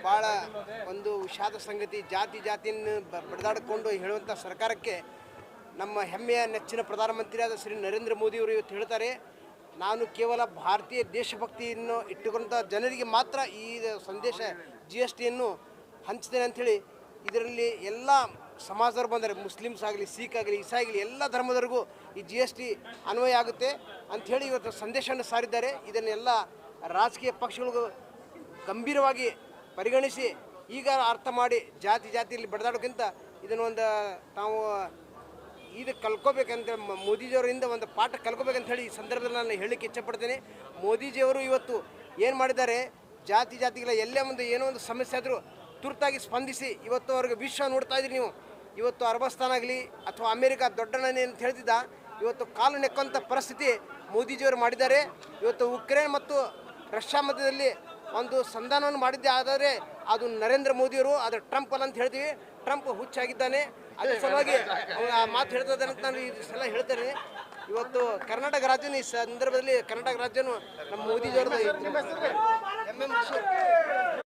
ಭಾಳ ಒಂದು ವಿಷಾದ ಸಂಗತಿ. ಜಾತಿಯನ್ನು ಬಡಿದಾಡಿಕೊಂಡು ಹೇಳುವಂಥ ಸರ್ಕಾರಕ್ಕೆ ನಮ್ಮ ಹೆಮ್ಮೆಯ ನೆಚ್ಚಿನ ಪ್ರಧಾನಮಂತ್ರಿಯಾದ ಶ್ರೀ ನರೇಂದ್ರ ಮೋದಿಯವರು ಇವತ್ತು ಹೇಳ್ತಾರೆ, ನಾನು ಕೇವಲ ಭಾರತೀಯ ದೇಶಭಕ್ತಿಯನ್ನು ಇಟ್ಟುಕೊಂಡ ಜನರಿಗೆ ಮಾತ್ರ ಈ ಸಂದೇಶ GST ಹಂಚ್ತೇನೆ ಅಂಥೇಳಿ. ಇದರಲ್ಲಿ ಎಲ್ಲ ಸಮಾಜದವ್ರು ಬಂದರೆ, ಮುಸ್ಲಿಮ್ಸ್ ಆಗಲಿ, ಸಿಖ್ ಆಗಲಿ, ಇಸಾಯಿ ಆಗಲಿ, ಎಲ್ಲ ಧರ್ಮದವರಿಗೂ ಈ GST ಅನ್ವಯ ಆಗುತ್ತೆ ಅಂಥೇಳಿ ಇವತ್ತು ಸಂದೇಶವನ್ನು ಸಾರಿದ್ದಾರೆ. ಇದನ್ನೆಲ್ಲ ರಾಜಕೀಯ ಪಕ್ಷಗಳಿಗೂ ಗಂಭೀರವಾಗಿ ಪರಿಗಣಿಸಿ ಈಗ ಅರ್ಥ ಮಾಡಿ ಜಾತಿಯಲ್ಲಿ ಬಡಿದಾಡೋಕ್ಕಿಂತ ಇದನ್ನೊಂದು ನಾವು ಇದು ಕಲ್ಕೋಬೇಕಂತ ಮೋದಿಜಿಯವರಿಂದ ಒಂದು ಪಾಠ ಕಲ್ಕೋಬೇಕಂತ ಹೇಳಿ ಈ ಸಂದರ್ಭದಲ್ಲಿ ನಾನು ಹೇಳಲಿಕ್ಕೆ ಇಚ್ಛಪಡ್ತೇನೆ. ಮೋದಿಜಿಯವರು ಇವತ್ತು ಏನು ಮಾಡಿದ್ದಾರೆ, ಜಾತಿಗಳ ಎಲ್ಲೇ ಒಂದು ಏನೋ ಒಂದು ಸಮಸ್ಯೆ ಆದರೂ ತುರ್ತಾಗಿ ಸ್ಪಂದಿಸಿ ಇವತ್ತು ಅವ್ರಿಗೆ ವಿಶ್ವ ನೋಡ್ತಾ ಇದ್ರಿ ನೀವು. ಇವತ್ತು ಅರಬಸ್ತಾನ್ ಆಗಲಿ ಅಥವಾ ಅಮೇರಿಕಾ ದೊಡ್ಡಣ್ಣನೇ ಅಂತ ಹೇಳ್ತಿದ್ದ, ಇವತ್ತು ಕಾಲು ನೆಕ್ಕುವಂಥ ಪರಿಸ್ಥಿತಿ ಮೋದಿಜಿಯವರು ಮಾಡಿದ್ದಾರೆ. ಇವತ್ತು ಉಕ್ರೇನ್ ಮತ್ತು ರಷ್ಯಾ ಮಧ್ಯದಲ್ಲಿ ಒಂದು ಸಂಧಾನವನ್ನು ಮಾಡಿದ್ದೆ, ಆದರೆ ಅದು ನರೇಂದ್ರ ಮೋದಿಯವರು, ಅದು ಟ್ರಂಪ್ ಅಲ್ಲ ಅಂತ ಹೇಳ್ತೀವಿ. ಟ್ರಂಪ್ ಹುಚ್ಚಾಗಿದ್ದಾನೆ, ಅದ್ರ ಸಲುವಾಗಿ ಆ ಮಾತು ಹೇಳ್ತದೆ ಅಂತ ನಾನು ಈ ಸಲ ಹೇಳ್ತೇನೆ. ಇವತ್ತು ಕರ್ನಾಟಕ ರಾಜ್ಯನ ಈ ಸಂದರ್ಭದಲ್ಲಿ ಕರ್ನಾಟಕ ರಾಜ್ಯನು ನಮ್ಮ ಮೋದಿಜಿಯವ್ರದ್ದು